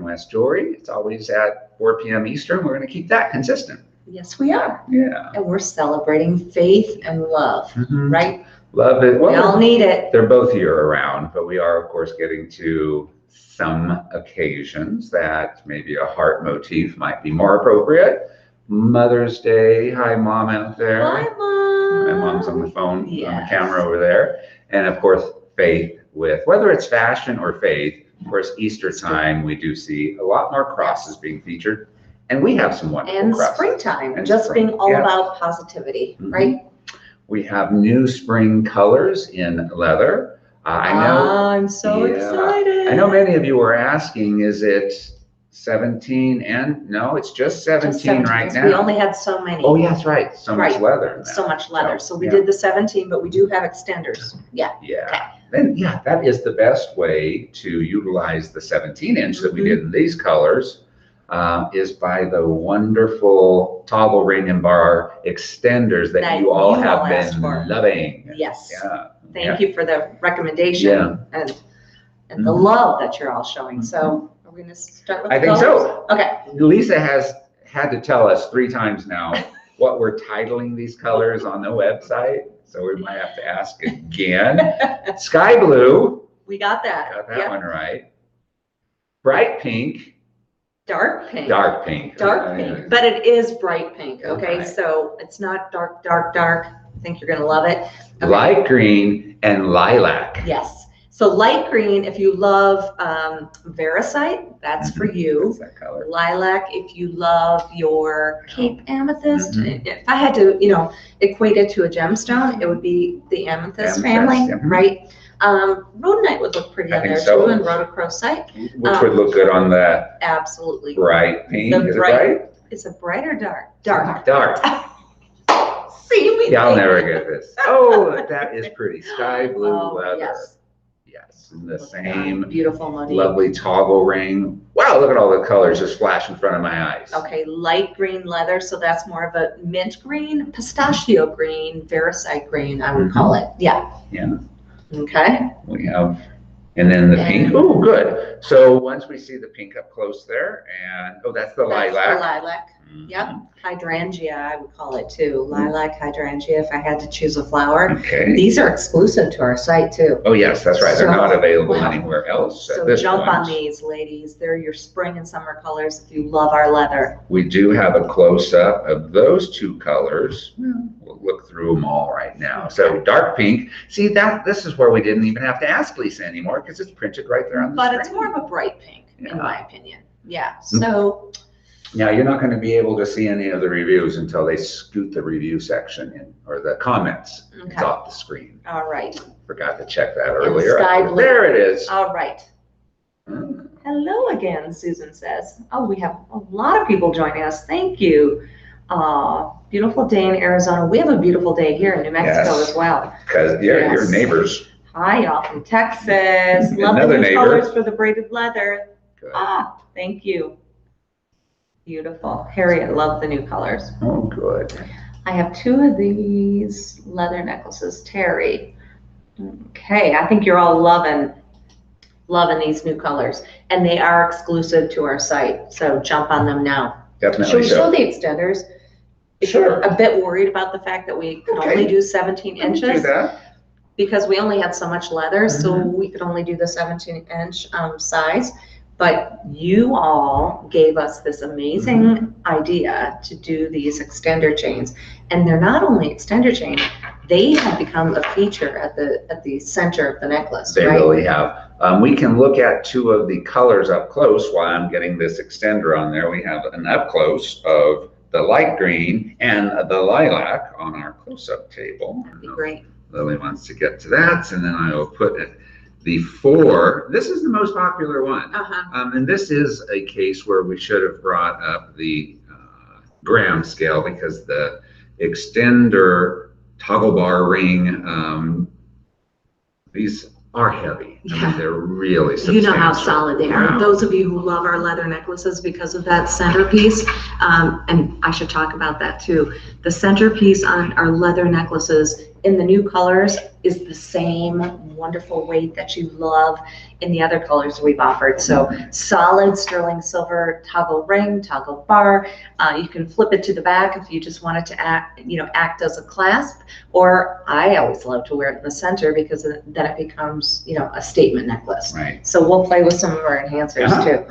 West Jewelry. It's always at 4 p.m. Eastern. We're going to keep that consistent. Yes, we are. Yeah. And we're celebrating faith and love, right? Love it. Well, we all need it. They're both year-round, but we are, of course, getting to some occasions that maybe a heart motif might be more appropriate. Mother's Day. Hi, Mom out there. Hi, Mom. My mom's on the phone, on the camera over there. And, of course, faith with, whether it's fashion or faith, of course, Easter time, we do see a lot more crosses being featured. And we have some wonderful crosses. Springtime, and just being all about positivity, right? We have new spring colors in leather. I know. I'm so excited. I know many of you were asking, is it 17 and no, it's just 17 right now. We only had so many. Oh, yeah, that's right. So much leather. So much leather. So we did the 17, but we do have extenders. Yeah. Yeah. Okay. Then, that is the best way to utilize the 17-inch that we did in these colors. Is by the wonderful toggle ring and bar extenders that you all have been loving. Yes. Yeah. Thank you for the recommendation and the love that you're all showing. So are we going to start with the colors? I think so. Okay. Lisa has had to tell us 3 times now what we're titling these colors on the website. So we might have to ask again. Sky blue. We got that. Got that one right. Bright pink. Dark pink. Dark pink. Dark pink. But it is bright pink. Okay. So it's not dark, dark, dark. I think you're going to love it. Okay. Light green and lilac. Yes. So light green, if you love Veracite, that's for you. That's that color. Lilac, if you love your Cape amethyst. If I had to, equate it to a gemstone, it would be the amethyst family, right? Rhodonite would look pretty on there too, and rhodochrosite. Which would look good on that. Absolutely. Bright pink, is it bright? It's a brighter dark? Dark. Dark. See, I'll never get this. Oh, that is pretty. Sky blue leather. Yes. And the same beautiful motif. Lovely toggle ring. Wow, look at all the colors just flash in front of my eyes. Okay, light green leather, so that's more of a mint green, pistachio green, Veracite green, I would call it. Yeah. Okay. We have, and then the pink. Oh, good. So once we see the pink up close there, and that's the lilac. The lilac. Yep. Hydrangea, I would call it too. Lilac, hydrangea, if I had to choose a flower. Okay. These are exclusive to our site too. Oh, yes, that's right. They're not available anywhere else. So jump on these, ladies. They're your spring and summer colors if you love our leather. We do have a close-up of those 2 colors. We'll look through them all right now. So dark pink. See, this is where we didn't even have to ask Lisa anymore because it's printed right there on the screen. But it's more of a bright pink, in my opinion. Yeah. So. Now, you're not going to be able to see any of the reviews until they scoot the review section in, or the comments. It's off the screen. All right. Forgot to check that earlier. Sky blue. There it is. All right. Hello again, Susan says. Oh, we have a lot of people joining us. Thank you. Beautiful day in Arizona. We have a beautiful day here in New Mexico as well. Because your neighbors. Hi, y'all from Texas. Love the new colors for the braided leather. Good. Thank you. Beautiful. Harriet loved the new colors. Oh, good. I have 2 of these leather necklaces, Terry. Okay, I think you're all loving these new colors. And they are exclusive to our site, so jump on them now. Definitely. Should we show the extenders? If you're a bit worried about the fact that we could only do 17 inches. Do that. Because we only had so much leather, so we could only do the 17-inch size. But you all gave us this amazing idea to do these extender chains. And they're not only extender chains, they have become a feature at the center of the necklace. They really have. We can look at 2 of the colors up close while I'm getting this extender on there. We have an up close of the light green and the lilac on our close-up table. That'd be great. Lily wants to get to that, and then I will put it. The 4, this is the most popular one. And this is a case where we should have brought up the gram scale because the extender toggle bar ring, these are heavy. I mean, they're really substantial. You know how solid they are. Those of you who love our leather necklaces because of that centerpiece, and I should talk about that too. The centerpiece on our leather necklaces in the new colors is the same wonderful weight that you love in the other colors we've offered. So solid sterling silver toggle ring, toggle bar. You can flip it to the back if you just want it to act as a clasp, or I always love to wear it in the center because then it becomes, a statement necklace. Right. So we'll play with some of our enhancers too.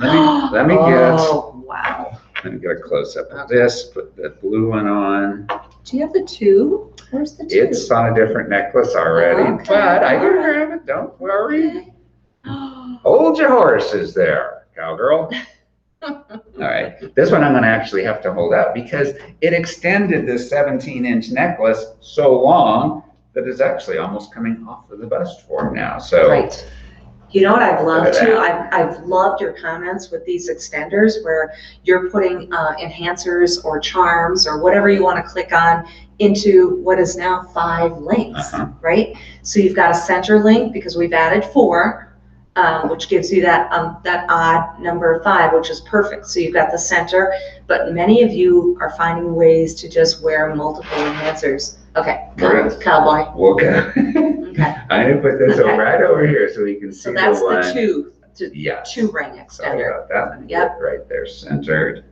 Let me Oh, wow. Let me get a close up of this, put the blue one on. Do you have the two? Where's the two? It's on a different necklace already, Okay. but I can grab it, don't worry. Okay. Hold your horses there, cowgirl. All right, this one I'm gonna actually have to hold up because it extended this 17-inch necklace so long that it's actually almost coming off of the bust form now, so. Right. You know what I've loved too? I've loved your comments with these extenders where you're putting enhancers or charms or whatever you want to click on into what is now 5 links, right? So you've got a center link because we've added 4, which gives you that odd number 5, which is perfect. So you've got the center, but many of you are finding ways to just wear multiple enhancers. Okay, cowboy. Okay. Okay. I'm gonna put this right over here so you can see so that's the one. the 2 ring extender. Sorry about that. Let me Yep. get right there centered.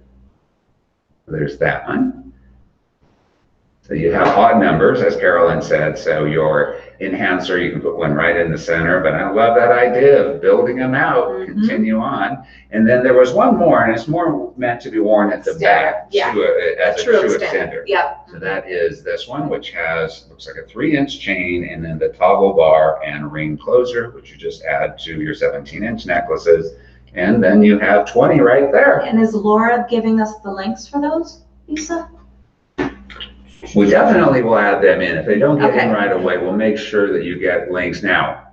There's that one. So you have odd numbers, as Carolyn said, so your enhancer, you can put one right in the center, but I love that idea of building them out, continue on. And then there was one more, and it's more meant to be worn at the back as a true extender. Yep. So that is this one, which has, looks like a 3-inch chain, and then the toggle bar and ring closer, which you just add to your 17-inch necklaces. And then you have 20 right there. And is Laura giving us the links for those, Lisa? We definitely will add them in. If they don't get in right away, we'll make sure that you get links. Now,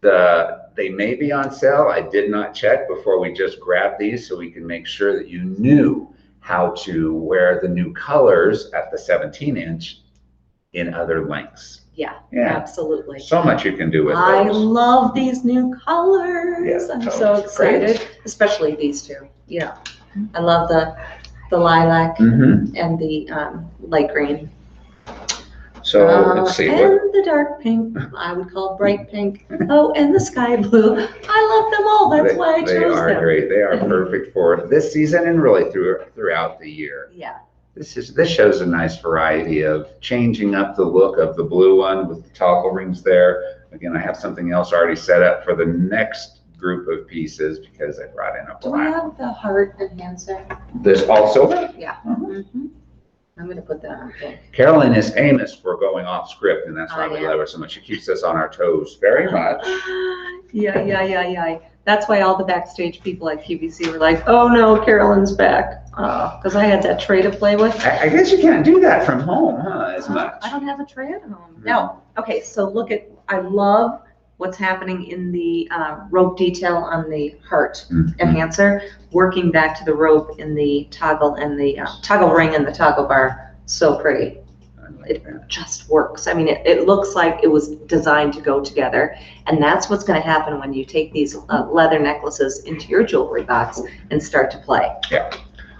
they may be on sale. I did not check before we just grabbed these so we can make sure that you knew how to wear the new colors at the 17-inch in other lengths. Yeah, absolutely. So much you can do with those. I love these new colors. Yeah, I'm so excited, especially these two. Yeah, I love the lilac and the light green. So let's see. And the dark pink, I would call bright pink. Oh, and the sky blue. I love them all. That's why I chose them. They are great. They are perfect for this season and really throughout the year. Yeah. This shows a nice variety of changing up the look of the blue one with the toggle rings there. Again, I have something else already set up for the next group of pieces because I brought in a black. Do we have the heart enhancer? This also? Yeah. I'm going to put that on pink. Carolyn is famous for going off script, and that's why we love her so much. She keeps us on our toes very much. Yeah. That's why all the backstage people at QVC were like, oh no, Carolyn's back. Because I had that tray to play with. I guess you can't do that from home, as much. I don't have a tray at home. No. Okay, so look I love what's happening in the rope detail on the heart enhancer, working back to the rope in the toggle and the toggle ring and the toggle bar. So pretty. It just works. I mean, it looks like it was designed to go together. And that's what's going to happen when you take these leather necklaces into your jewelry box and start to play. Yeah.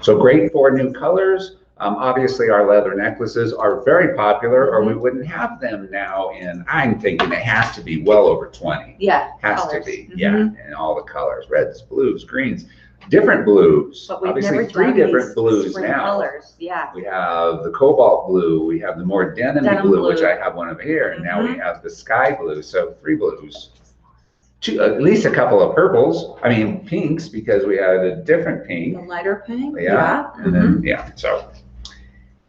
So great for new colors. Obviously, our leather necklaces are very popular, or we wouldn't have them now I'm thinking it has to be well over 20. Yeah. Has to be. Yeah. And all the colors, reds, blues, greens, different blues. But we've obviously never 3 different blues now. Colors. Yeah. We have the cobalt blue, we have the more denim blue, which I have one over here, and now we have the sky blue. So 3 blues. At least a couple of purples. I mean pinks, because we had a different pink. The lighter pink. Yeah. And then so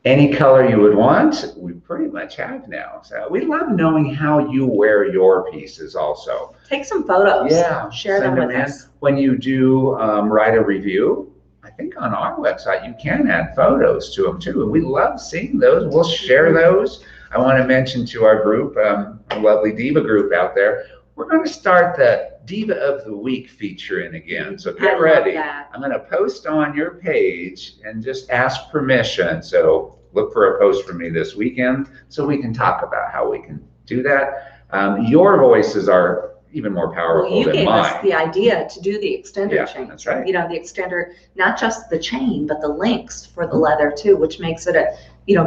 any color you would want, we pretty much have now. So we love knowing how you wear your pieces also. Take some photos. Yeah. Share them with us. When you do write a review, I think on our website you can add photos to them too. And we love seeing those. We'll share those. I want to mention to our group, our lovely Diva group out there, we're going to start the Diva of the Week featuring again. So get ready. I'm going to post on your page and just ask permission. So look for a post from me this weekend so we can talk about how we can do that. Your voices are even more powerful than mine. You gave us the idea to do the extender chain. That's right. You know, the extender, not just the chain, but the links for the leather too, which makes it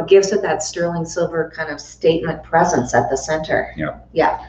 gives it that sterling silver kind of statement presence at the center. Yeah.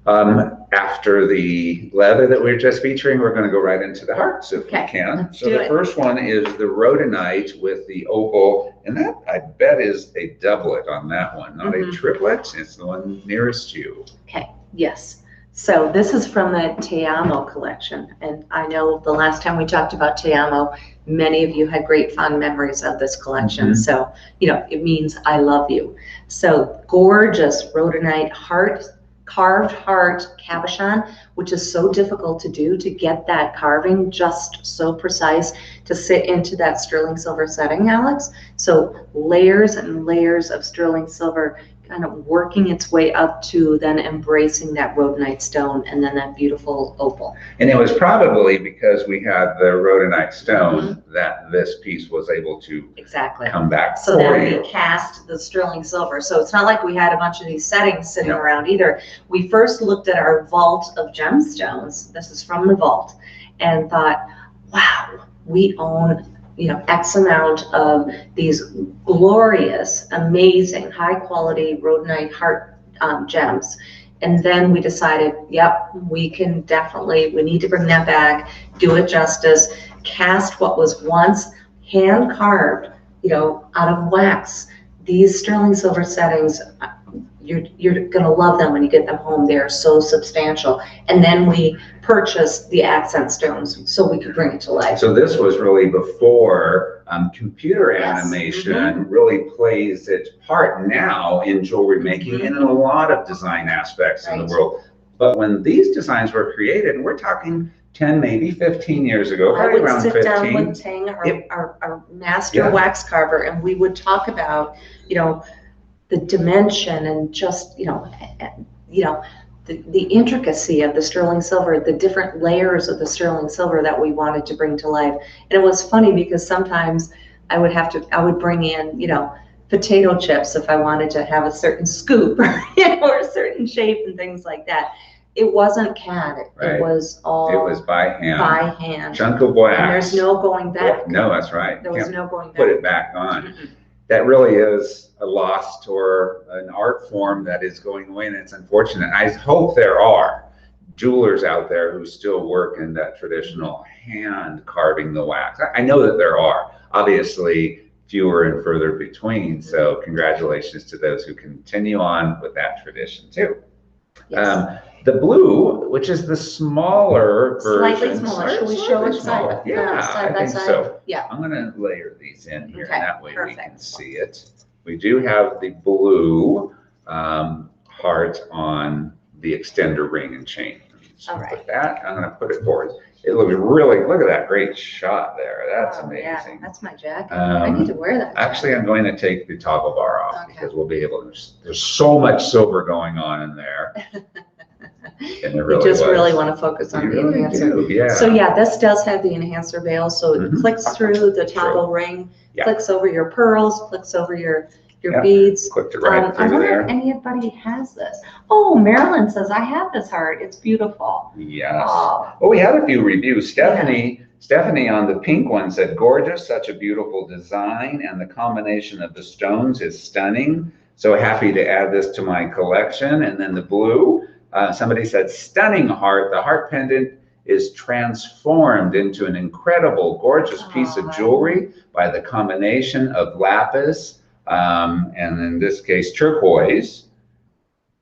After the leather that we were just featuring, we're going to go right into the hearts if we can. So the first one is the rhodonite with the opal, and that I bet is a doublet on that one, not a triplet. It's the one nearest you. Okay, yes. So this is from the Tiamo Collection, and I know the last time we talked about Tiamo, many of you had great fond memories of this collection. So, it means I love you. So gorgeous rhodonite carved heart cabochon, which is so difficult to do, to get that carving just so precise to sit into that sterling silver setting, Alex. So layers and layers of sterling silver kind of working its way up to then embracing that rhodonite stone and then that beautiful opal. And it was probably because we had the rhodonite stone that this piece was able to come back. So then we cast the sterling silver. So it's not like we had a bunch of these settings sitting around either. We first looked at our vault of gemstones. This is from the vault, and thought, wow, we own X amount of these glorious, amazing, high quality rhodonite heart gems. And then we decided, we can definitely, we need to bring that back, do it justice, cast what was once hand carved, out of wax. These sterling silver settings, you're going to love them when you get them home. They're so substantial. And then we purchased the accent stones so we could bring it to life. So this was really before computer animation really plays its part now in jewelry making and in a lot of design aspects in the world. But when these designs were created, and we're talking 10, maybe 15 years ago, I would around sit 15. down with Tang, our master wax carver, and we would talk about, the dimension and just, the intricacy of the sterling silver, the different layers of the sterling silver that we wanted to bring to life. And it was funny because sometimes I would bring in, potato chips if I wanted to have a certain scoop or a certain shape and things like that. It wasn't CAD. It was all. It was by hand. By hand. Chunk of wax. And there's no going back. No, that's right. There was no going back. Put it back on. That really is a lost or an art form that is going away, and it's unfortunate. I hope there are jewelers out there who still work in that traditional hand carving the wax. I know that there are. Obviously, fewer and further between. So congratulations to those who continue on with that tradition too. Yes. The blue, which is the smaller version. Slightly smaller. Should we show it side by side? So. Yeah. I'm going to layer these in here, and that way we can see it. We do have the blue heart on the extender ring and chain. So with that, I'm going to put it forward. It looks really, look at that great shot there. That's amazing. Yeah, that's my jacket. I need to wear that. Actually, I'm going to take the toggle bar off because we'll be able to, there's so much silver going on in there. And you just really want to focus on the enhancer. So this does have the enhancer veil. So it clicks through the toggle ring, clicks over your pearls, clicks over your beads. Clicked it right through I wonder there. if anybody has this. Oh, Marilyn says, I have this heart. It's beautiful. Yes. Well, we had a few reviews. Stephanie on the pink one said, gorgeous, such a beautiful design, and the combination of the stones is stunning. So happy to add this to my collection. And then the blue, somebody said, stunning heart. The heart pendant is transformed into an incredible, gorgeous piece of jewelry by the combination of lapis, and in this case, turquoise,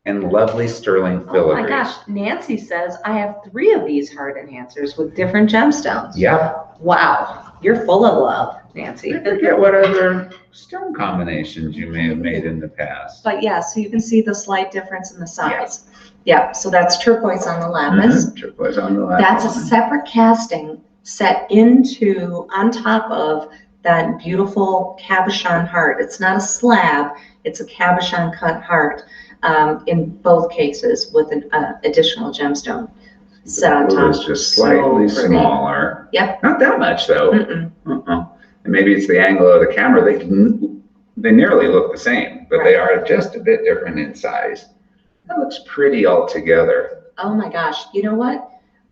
and lovely sterling filigree. Oh my gosh, Nancy says, I have 3 of these heart enhancers with different gemstones. Yep. Wow, you're full of love, Nancy. I forget what other stone combinations you may have made in the past. But so you can see the slight difference in the size. Yeah, so that's turquoise on the lapis. Turquoise on the lapis. That's a separate casting set on top of that beautiful cabochon heart. It's not a slab, it's a cabochon cut heart in both cases with an additional gemstone set on top. It's just slightly smaller. Yep. Not that much though. And maybe it's the angle of the camera. They nearly look the same, but they are just a bit different in size. That looks pretty all together. Oh my gosh. You know what?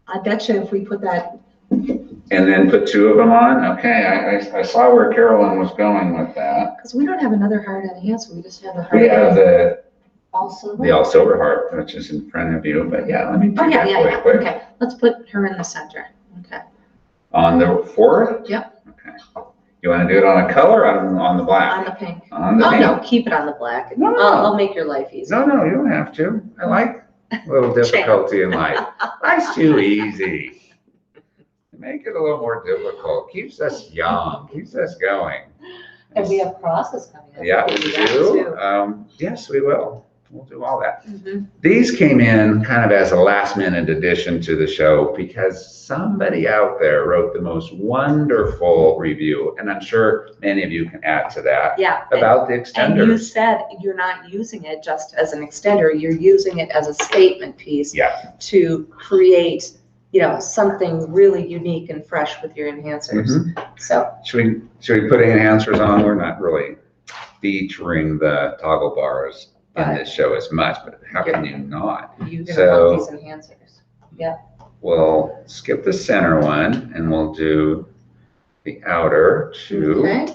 I bet you if we put that And then put 2 of them on? Okay, I saw where Carolyn was going with that. Because we don't have another heart enhancer, we just have a heart. We have the all silver. The all silver heart, which is in front of you, but yeah, let me do that quick. Okay, let's put her in the center. Okay. On the 4th? Yep. Okay. You want to do it on a color or on the black? On the pink. On the pink. No, keep it on the black. No. I'll make your life easy. No, you don't have to. I like a little difficulty in life. Life's too easy. Make it a little more difficult. Keeps us young, keeps us going. And we have crosses coming up. Yeah, we do. Yes, we will. We'll do all that. Mm-hmm. These came in kind of as a last minute addition to the show because somebody out there wrote the most wonderful review, and I'm sure many of you can add to that. Yeah. About the extender. And you said you're not using it just as an extender, you're using it as a statement piece. Yeah. To create, something really unique and fresh with your enhancers. Mm-hmm. So should we put enhancers on? We're not really featuring the toggle bars in this show as much, but how can you not? You're gonna want these enhancers. Yeah. We'll skip the center one and we'll do the outer 2. Okay.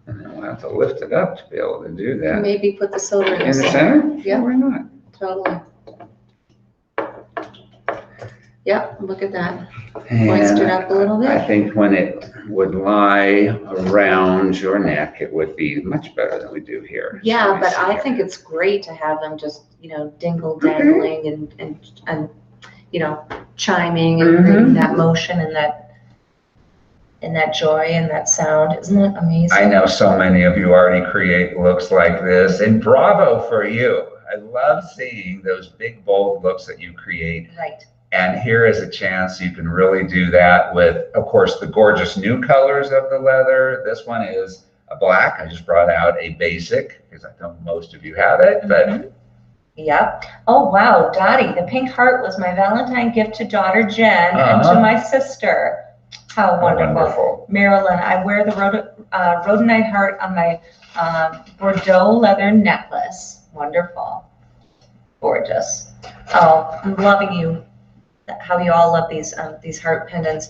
And then we'll have to lift it up to be able to do that. Maybe put the silver in the center? Yeah. Why not? Totally. Yeah, look at that. And it up a little bit. I think when it would lie around your neck, it would be much better than we do here. Yeah, but I think it's great to have them just, dingle dangling and chiming and creating that motion and that joy and that sound. Isn't it amazing? I know so many of you already create looks like this, and bravo for you. I love seeing those big, bold looks that you create. Right. And here is a chance you can really do that with, of course, the gorgeous new colors of the leather. This one is a black. I just brought out a basic because I know most of you have it, but. Yep. Oh, wow, Dottie, the pink heart was my Valentine gift to daughter Jen and to my sister. How wonderful. Marilyn, I wear the rhodonite heart on my Bordeaux leather necklace. Wonderful. Gorgeous. Oh, I'm loving you. How you all love these heart pendants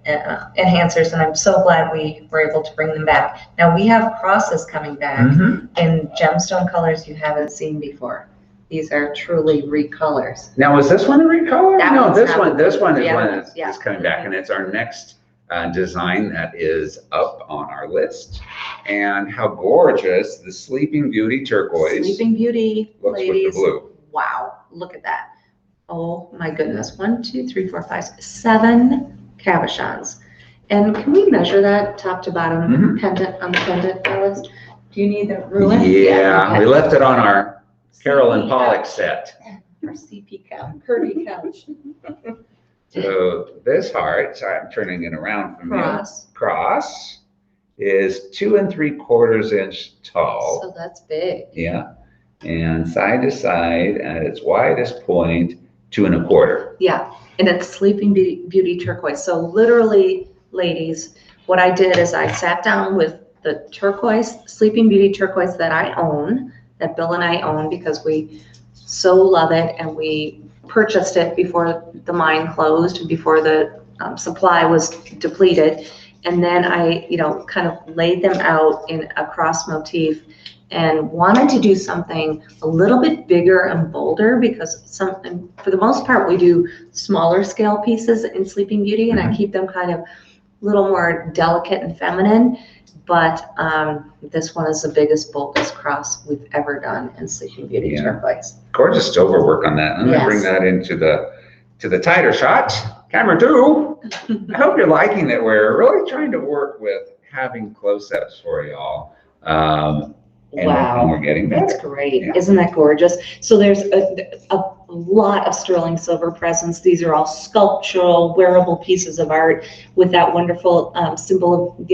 enhancers, and I'm so glad we were able to bring them back. Now we have crosses coming back in gemstone colors you haven't seen before. These are truly recolors. Now is this one a recolor? No, this one is one is coming back, and it's our next design that is up on our list. And how gorgeous the Sleeping Beauty turquoise. Sleeping Beauty, looks ladies. With the blue. Wow, look at that. Oh my goodness, 1, 2, 3, 4, 5, 7 cabochons. And can we measure that top to bottom pendant on the pendant, Alice? Do you need the ruler? Yeah, we left it on our Carolyn Pollock set. Our CP couch, curvy couch. So this heart, sorry, I'm turning it around from Cross. you. Cross is 2 3/4 inch tall. So that's big. Yeah, and side to side at its widest point, 2 1/4. Yeah, and it's Sleeping Beauty turquoise. So literally, ladies, what I did is I sat down with the turquoise, Sleeping Beauty turquoise that I own, that Bill and I own because we so love it, and we purchased it before the mine closed and before the supply was depleted. And then I, kind of laid them out in a cross motif and wanted to do something a little bit bigger and bolder because for the most part, we do smaller scale pieces in Sleeping Beauty, and I keep them kind of a little more delicate and feminine. But this one is the biggest, boldest cross we've ever done in Sleeping Beauty turquoise. Gorgeous silver work on that. I'm going to bring that into the tighter shot. Camera 2. I hope you're liking that we're really trying to work with having close-ups for y'all. Wow, we're getting better. That's great. Yeah. Isn't that gorgeous? So there's a lot of sterling silver presents. These are all sculptural, wearable pieces of art with that wonderful symbol of,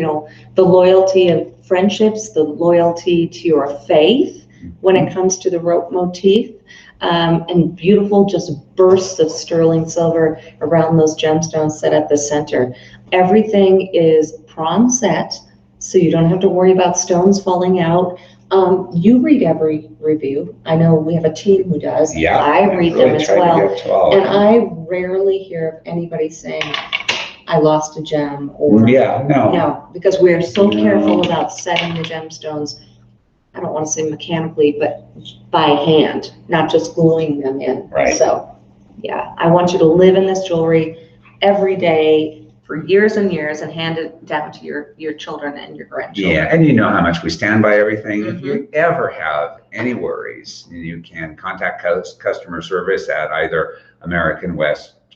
the loyalty of friendships, the loyalty to your faith when it comes to the rope motif, and beautiful just bursts of sterling silver around those gemstones set at the center. Everything is prom set, so you don't have to worry about stones falling out. You read every review. I know we have a team who does. Yeah, I read them as well. And I rarely hear of anybody saying, I lost a gem or. No, because we're so careful about setting the gemstones. I don't want to say mechanically, but by hand, not just gluing them in. Right. So, yeah, I want you to live in this jewelry every day for years and years and hand it down to your children and your grandchildren. Yeah, and you know how much we stand by everything. If you ever have any worries, you can contact customer service at either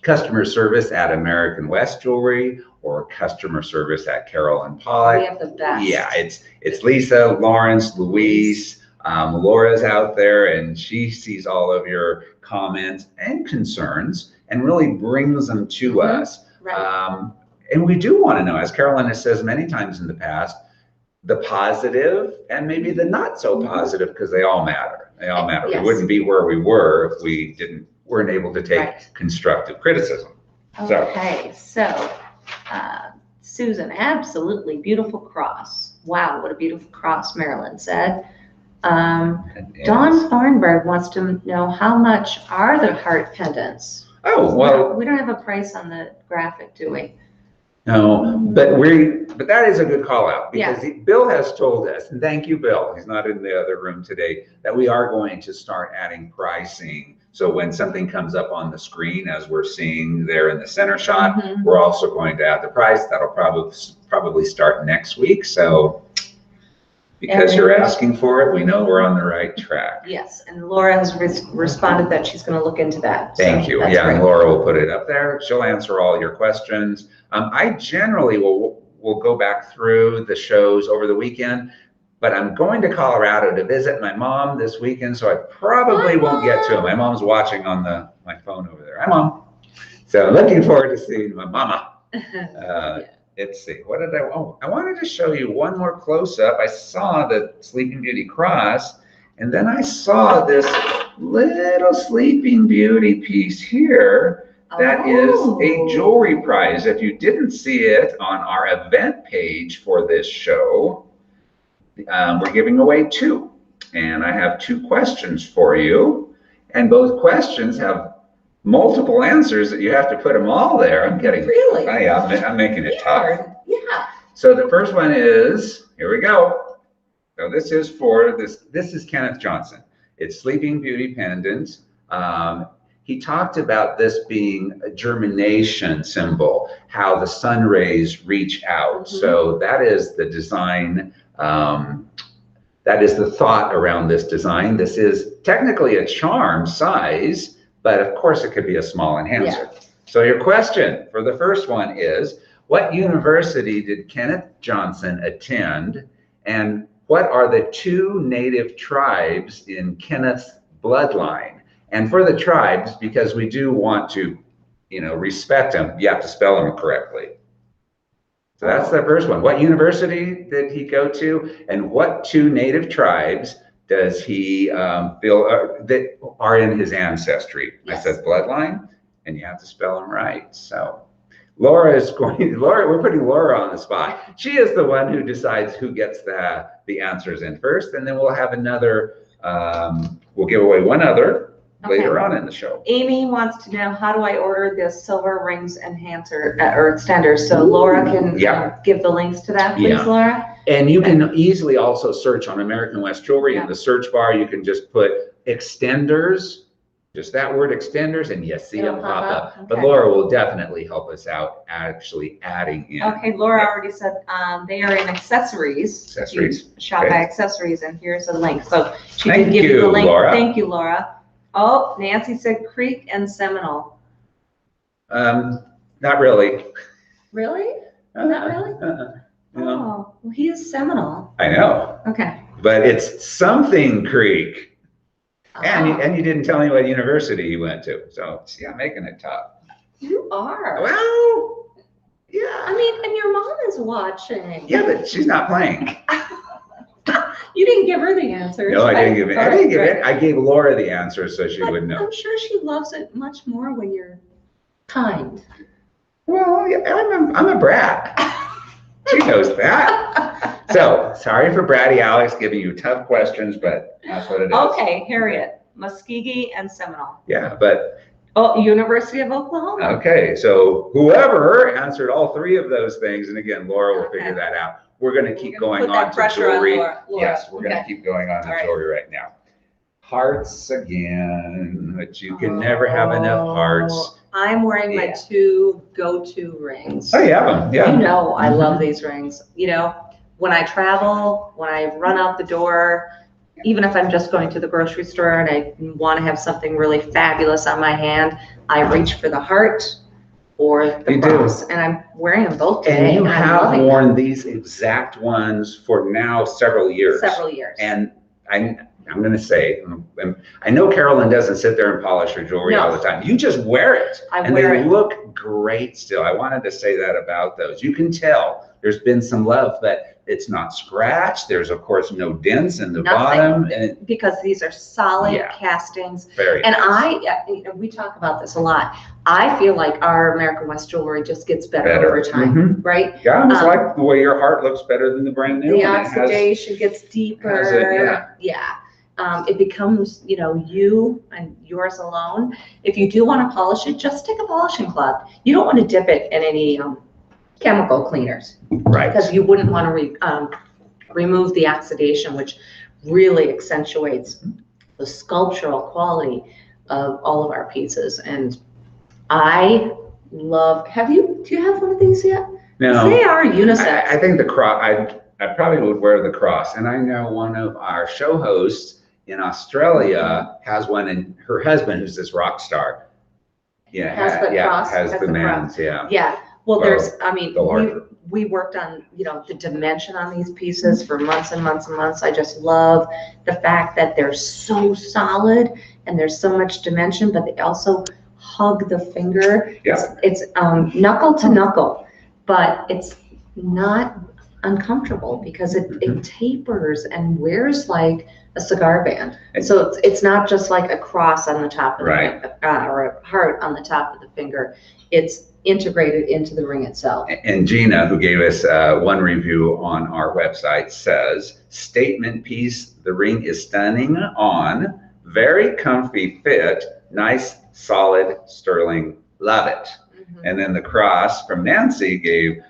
customer service at American West Jewelry or customer service at Carol and Pollock. We have the best. Yeah, it's Lisa, Lawrence, Louise. Laura's out there, and she sees all of your comments and concerns and really brings them to us. Right. And we do want to know, as Carolyn has said many times in the past, the positive and maybe the not so positive, because they all matter. They all matter. Yes. We wouldn't be where we were if we weren't able to take constructive criticism. Okay, so Susan, absolutely beautiful cross. Wow, what a beautiful cross, Marilyn said. Dawn Thornburg wants to know, how much are the heart pendants? Oh, well. We don't have a price on the graphic, do we? No, but that is a good call out, because Bill has told us, and thank you, Bill, he's not in the other room today, that we are going to start adding pricing. So when something comes up on the screen, as we're seeing there in the center shot, we're also going to add the price. That'll probably start next week. So because you're asking for it, we know we're on the right track. Yes, and Laura has responded that she's going to look into that. Thank you. Yeah, great. And Laura will put it up there. She'll answer all your questions. I generally will go back through the shows over the weekend, but I'm going to Colorado to visit my mom this weekend, so I probably won't get to it. My mom's watching on my phone over there. Hi, Mom. So looking forward to seeing my mama. Let's see, what did I wanted to show you one more close-up. I saw the Sleeping Beauty cross, and then I saw this little Sleeping Beauty piece here. That is a jewelry prize. If you didn't see it on our event page for this show, we're giving away 2. And I have 2 questions for you. And both questions have multiple answers that you have to put them all there. I'm getting really. I'm making it tough. Yeah. So the first one is, here we go. So this is for this is Kenneth Johnson. It's Sleeping Beauty pendant. He talked about this being a germination symbol, how the sun rays reach out. So that is the design. That is the thought around this design. This is technically a charm size, but of course it could be a small enhancer. Yeah. So your question for the first one is, what university did Kenneth Johnson attend, and what are the 2 native tribes in Kenneth's bloodline? And for the tribes, because we do want to, respect them, you have to spell them correctly. So that's the first one. What university did he go to, and what 2 native tribes does he feel that are in his ancestry? Yes. I said bloodline, and you have to spell them right. So Laura, we're putting Laura on the spot. She is the one who decides who gets the answers in first, and then we'll have another, we'll give away one other later on in the show. Amy wants to know, how do I order this silver rings enhancer or extender? So Laura can give the links to that, please, Laura. And you can easily also search on American West Jewelry. In the search bar, you can just put extenders, just that word extenders, and you see them pop up. Okay. But Laura will definitely help us out actually adding in. Okay, Laura already said they are in accessories. Shop by accessories, and here's a link. So she did give you the link. Laura. Thank you, Laura. Oh, Nancy said Creek and Seminole. Not really. Really? Not really? Oh, well, he is Seminole. I know. Okay. But it's something Creek. And you didn't tell me what university you went to. So, see, I'm making it tough. You are. Well, yeah. I mean, and your mom is watching. Yeah, but she's not playing. You didn't give her the answers. No, I didn't give it. I didn't give it. I gave Laura the answer so she would know. I'm sure she loves it much more when you're kind. Well, yeah, I'm a brat. She knows that. So, sorry for Bratty Alex giving you tough questions, but that's what it is. Okay, Harriet, Muskogee and Seminole. Yeah, but Oh, University of Oklahoma. Okay, so whoever answered all three of those things, and again, Laura will figure that out. We're going to keep going on to jewelry. Yes, we're going to keep going on to jewelry right now. Hearts again, but you can never have enough hearts. I'm wearing my two go-to rings. Oh, you have them, yeah. You know I love these rings. You know, when I travel, when I run out the door, even if I'm just going to the grocery store and I want to have something really fabulous on my hand, I reach for the heart or the cross. And I'm wearing them both today. And you have worn these exact ones for now several years. Several years. And I'm going to say, I know Carolyn doesn't sit there and polish her jewelry all the time. You just wear it. And they look great still. I wanted to say that about those. You can tell there's been some love, but it's not scratched. There's, of course, no dents in the bottom. Because these are solid castings. Very and we talk about this a lot. I feel like our American West jewelry just gets better over time, right? Yeah, it's like the way your heart looks better than the brand new. The oxidation gets deeper. It becomes, you and yours alone. If you do want to polish it, just take a polishing cloth. You don't want to dip it in any chemical cleaners, right? Because you wouldn't want to remove the oxidation, which really accentuates the sculptural quality of all of our pieces. And I love. Do you have one of these yet? No. They are unisex. I think the cross. I probably would wear the cross, and I know one of our show hosts in Australia has one, and her husband, who's this rock star, has the man's, Well, we worked on, the dimension on these pieces for months and months and months. I just love the fact that they're so solid and there's so much dimension, but they also hug the finger. It's knuckle to knuckle, but it's not uncomfortable because it tapers and wears like a cigar band. So it's not just like a cross on the top of the or a heart on the top of the finger. It's integrated into the ring itself. And Gina, who gave us one review on our website, says, statement piece, the ring is stunning on, very comfy fit, nice, solid, sterling, love it. And then the cross from Nancy gave,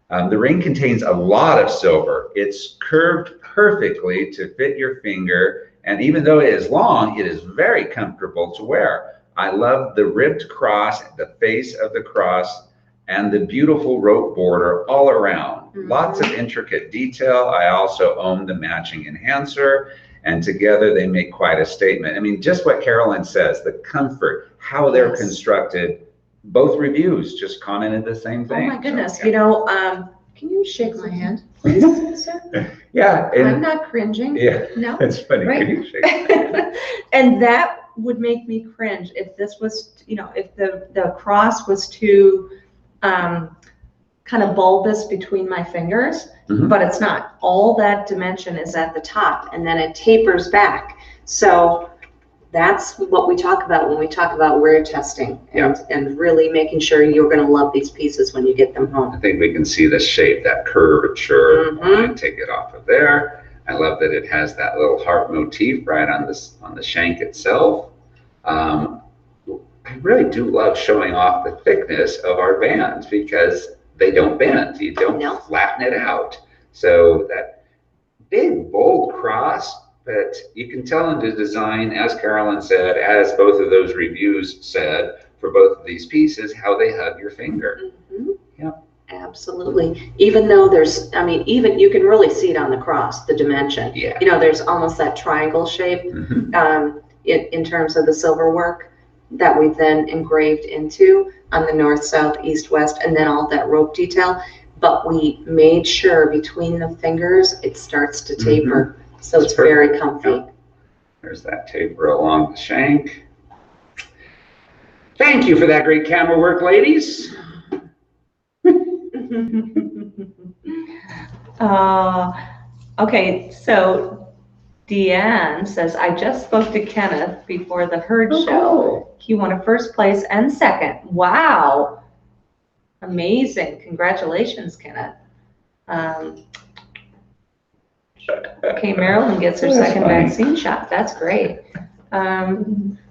the ring contains a lot of silver. It's curved perfectly to fit your finger. And even though it is long, it is very comfortable to wear. I love the ribbed cross, the face of the cross, and the beautiful rope border all around. Lots of intricate detail. I also own the matching enhancer, and together they make quite a statement. I mean, just what Carolyn says, the comfort, how they're constructed. Both reviews just commented the same thing. Oh my goodness. So, can you shake my hand, please, sir? Yeah. I'm not cringing. Yeah. No. It's funny. Right? Can you shake? And that would make me cringe if this was, if the cross was too kind of bulbous between my fingers, but it's not. All that dimension is at the top and then it tapers back. So that's what we talk about when we talk about wear testing and really making sure you're going to love these pieces when you get them home. I think we can see the shape, that curvature. Take it off of there. I love that it has that little heart motif right on the shank itself. I really do love showing off the thickness of our bands because they don't bend. You don't flatten it out. So that big, bold cross, but you can tell in the design, as Carolyn said, as both of those reviews said, for both of these pieces, how they hug your finger. Absolutely. Even though even you can really see it on the cross, the dimension. There's almost that triangle shape in terms of the silver work that we've then engraved into on the north, south, east, west, and then all that rope detail. But we made sure between the fingers, it starts to taper. So it's very comfy. There's that taper along the shank. Thank you for that great camera work, ladies. Okay, so Deanne says, I just spoke to Kenneth before the Herd show. Cool. He won a first place and second. Wow. Amazing. Congratulations, Kenneth. Okay, Marilyn gets her second vaccine shot. That's great.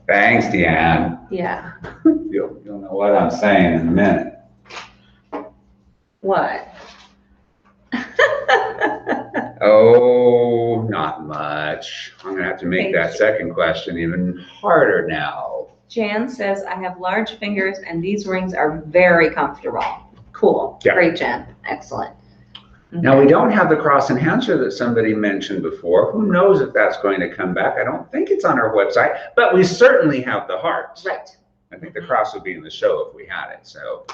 Thanks, Deanne. Yeah. You'll know what I'm saying in a minute. What? Oh, not much. I'm gonna have to make that second question even harder now. Jan says, I have large fingers and these rings are very comfortable. Cool. Yeah. Great, Jan. Excellent. Now, we don't have the cross enhancer that somebody mentioned before. Who knows if that's going to come back? I don't think it's on our website, but we certainly have the hearts. Right. I think the cross would be in the show if we had it. So,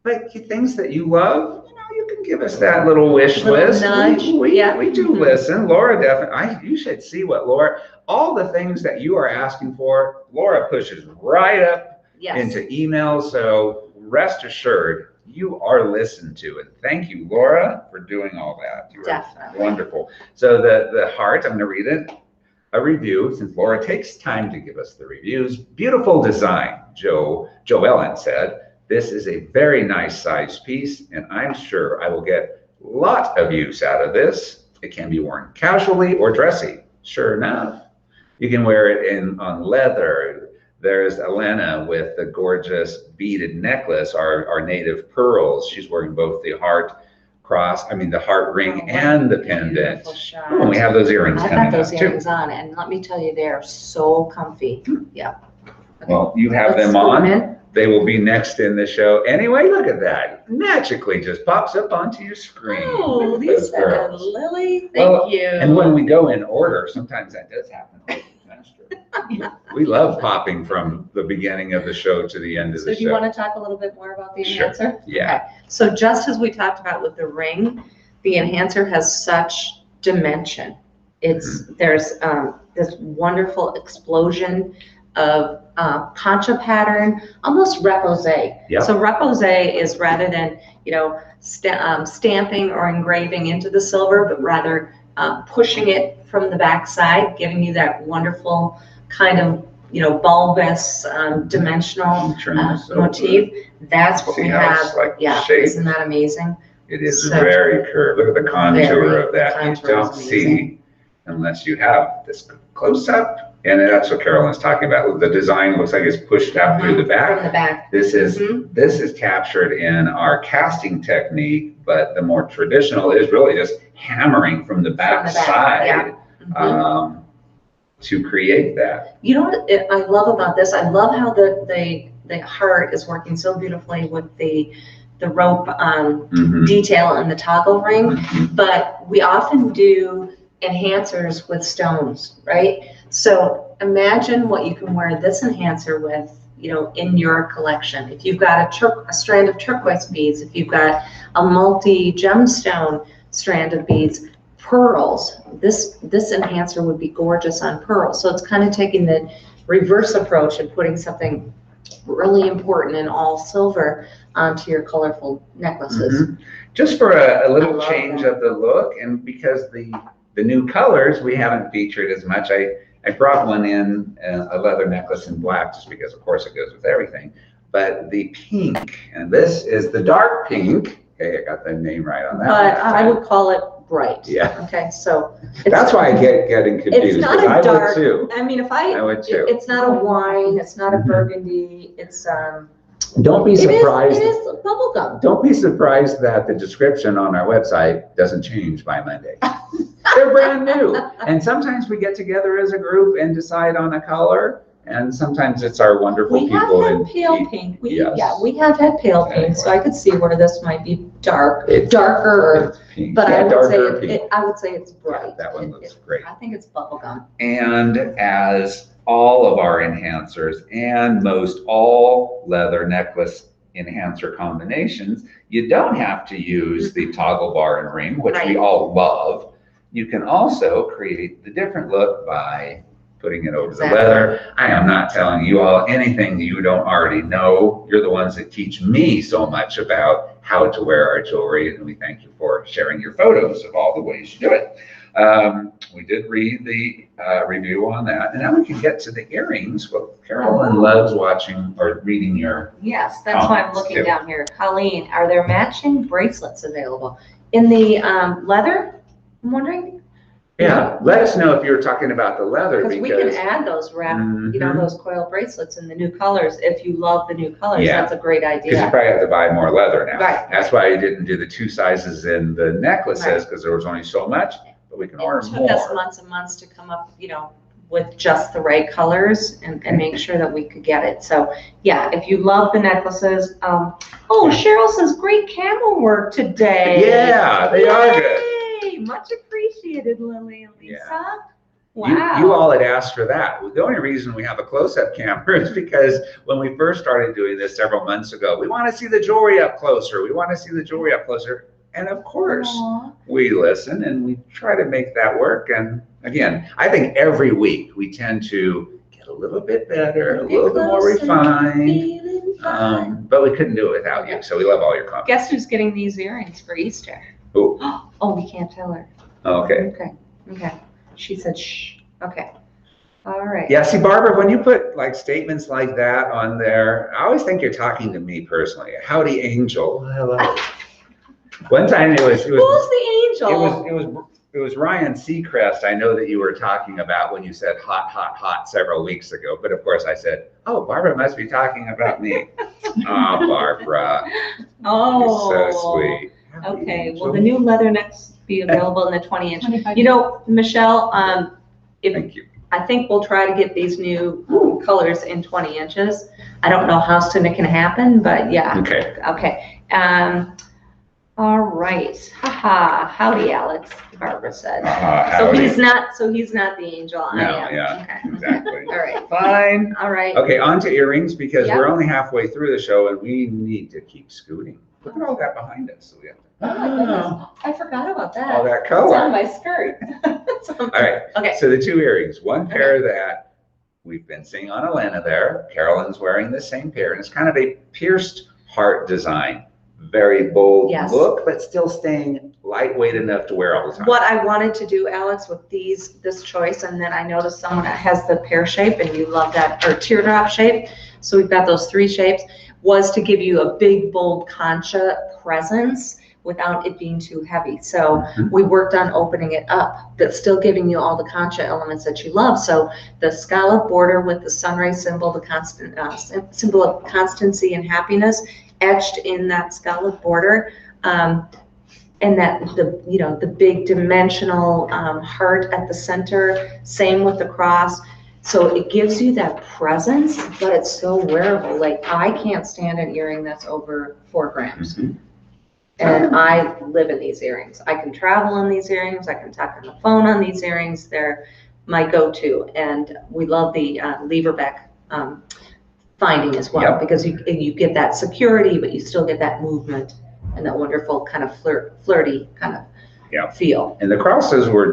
but things that you love, you can give us that little wish list. Nudge. We do listen. Laura definitely, you should see what Laura, all the things that you are asking for, Laura pushes right up into emails. So rest assured, you are listened to. And thank you, Laura, for doing all that. You are wonderful. So the heart, I'm going to read it. A review, since Laura takes time to give us the reviews. Beautiful design, Joellen said. This is a very nice sized piece, and I'm sure I will get a lot of use out of this. It can be worn casually or dressy. Sure enough, you can wear it on leather. There's Elena with the gorgeous beaded necklace, our native pearls. She's wearing both the heart the heart ring and the pendant. Oh, and we have those earrings coming up too. I've got those earrings on, and let me tell you, they're so comfy. Yeah. Okay. Well, you have them on. They will be next in the show. Anyway, look at that. Magically just pops up onto your screen. Oh, Lisa and Lily, thank you. And when we go in order, sometimes that does happen. We love popping from the beginning of the show to the end of the show. So do you want to talk a little bit more about the enhancer? Sure. Yeah. Okay. So just as we talked about with the ring, the enhancer has such dimension. There's this wonderful explosion of concha pattern, almost repose. Yep. So repose is rather than stamping or engraving into the silver, but rather pushing it from the backside, giving you that wonderful kind of bulbous dimensional motif. That's what we have. Isn't that amazing? It is very curved. Look at the contour of that. You don't see unless you have this close up. And that's what Carolyn's talking about. The design looks like it's pushed out through the back. From the back. This is captured in our casting technique, but the more traditional is really just hammering from the back side to create that. You know what I love about this? I love how the heart is working so beautifully with the rope detail and the toggle ring, but we often do enhancers with stones, right? So imagine what you can wear this enhancer with, in your collection. If you've got a strand of turquoise beads, if you've got a multi-gemstone strand of beads, pearls, this enhancer would be gorgeous on pearls. So it's kind of taking the reverse approach and putting something really important in all silver onto your colorful necklaces. Just for a little change of the look, and because the new colors we haven't featured as much, I brought one in, a leather necklace in black, just because of course it goes with everything, but the pink, and this is the dark pink. Okay, I got the name right on that. But I would call it bright. Yeah. Okay, so that's why I get getting confused. It's not a dark. I would too. I mean, I would too. It's not a wine. It's not a burgundy. It's Don't be surprised. It is bubblegum. Don't be surprised that the description on our website doesn't change by Monday. They're brand new. And sometimes we get together as a group and decide on a color. And sometimes it's our wonderful people. We have had pale pink. We have had pale pink. So I could see where this might be darker. But I would say it's bright. Yeah, that one looks great. I think it's bubblegum. And as all of our enhancers and most all leather necklace enhancer combinations, you don't have to use the toggle bar and ring, which we all love. You can also create the different look by putting it over the leather. I am not telling you all anything that you don't already know. You're the ones that teach me so much about how to wear our jewelry, and we thank you for sharing your photos of all the ways you do it. We did read the review on that, and now we can get to the earrings. Well, Carolyn loves watching or reading your Yes, that's why I'm looking down here. Colleen, are there matching bracelets available? In the leather, I'm wondering? Yeah, let us know if you're talking about the leather Because we can add those wrap, you know, those coil bracelets in the new colors. If you love the new colors, that's a great idea. Because you probably have to buy more leather now. Right. That's why I didn't do the 2 sizes in the necklaces, because there was only so much, but we can order more. It took us months and months to come up, you know, with just the right colors and make sure that we could get it. So yeah, if you love the necklaces, oh, Cheryl says great camel work today. Yeah, they are good. Much appreciated, Lily and Lisa. Yeah. Wow. You all had asked for that. The only reason we have a close-up camera is because when we first started doing this several months ago, we want to see the jewelry up closer. We want to see the jewelry up closer. And of course, we listen and we try to make that work. And again, I think every week we tend to get a little bit better, a little bit more refined. But we couldn't do it without you. So we love all your comments. Guess who's getting these earrings for Easter? Who? Oh, we can't tell her. Okay. Okay. She said, shh. Okay. All right. Yeah, see, Barbara, when you put like statements like that on there, I always think you're talking to me personally. Howdy, angel. Hello. One time who's the angel? It was Ryan Seacrest. I know that you were talking about when you said hot, hot, hot several weeks ago. But of course I said, oh, Barbara must be talking about me. Oh, Barbara. Oh. You're so sweet. Okay, well, the new leather necks be available in the 20-inch. You know, Michelle, Thank you. I think we'll try to get these new colors in 20 inches. I don't know how soon it can happen, but yeah. Okay. All right. Haha. Howdy, Alex, Barbara said. So he's not the angel. I am. Yeah, okay. Exactly. All right. Fine. All right. Okay, on to earrings because we're only halfway through the show and we need to keep scooting. Look at all that behind us. So we have to, I forgot about that. All that color. It's on my skirt. All right. Okay. So the 2 earrings, one pair that we've been seeing on Elena there. Carolyn's wearing the same pair, and it's kind of a pierced heart design. Very bold look, but still staying lightweight enough to wear all the time. What I wanted to do, Alex, with this choice, and then I noticed someone that has the pear shape, and you love that, or teardrop shape. So we've got those 3 shapes, was to give you a big, bold concha presence without it being too heavy. So we worked on opening it up, but still giving you all the concha elements that you love. So the scallop border with the sunrise symbol, the constant symbol of constancy and happiness, etched in that scallop border, and that the big dimensional heart at the center. Same with the cross. So it gives you that presence, but it's so wearable. Like, I can't stand an earring that's over 4 grams. And I live in these earrings. I can travel in these earrings. I can talk on the phone on these earrings. They're my go-to. And we love the leverback finding as well, because you get that security, but you still get that movement and that wonderful kind of flirty kind of feel. And the crosses were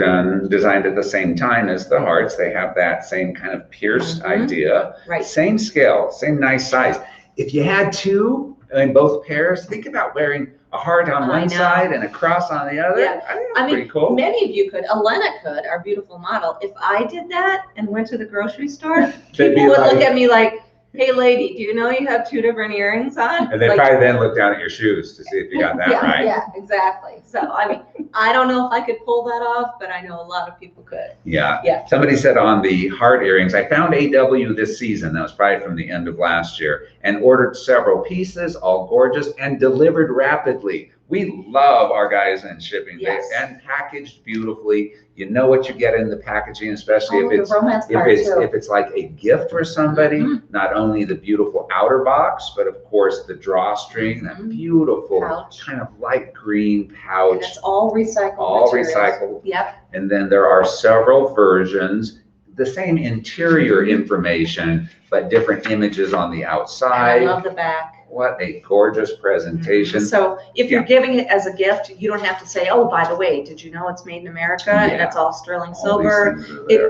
designed at the same time as the hearts. They have that same kind of pierced idea. Right. Same scale, same nice size. If you had 2 in both pairs, think about wearing a heart on one side and a cross on the other. Yeah. I think that's pretty cool. Many of you could. Elena could, our beautiful model. If I did that and went to the grocery store, people would look at me like, hey lady, do you know you have 2 different earrings on? And they probably then look down at your shoes to see if you got that right. Yeah, exactly. So, I mean, I don't know if I could pull that off, but I know a lot of people could. Yeah. Somebody said on the heart earrings, I found AW this season, that was probably from the end of last year, and ordered several pieces, all gorgeous, and delivered rapidly. We love our guys in shipping. And packaged beautifully. You know what you get in the packaging, especially if it's like a gift for somebody. Not only the beautiful outer box, but of course the drawstring, that beautiful kind of light green pouch. And it's all recycled. Recycled. Yep. And then there are several versions, the same interior information, but different images on the outside. And I love the back. What a gorgeous presentation. So if you're giving it as a gift, you don't have to say, oh, by the way, did you know it's made in America and it's all sterling silver?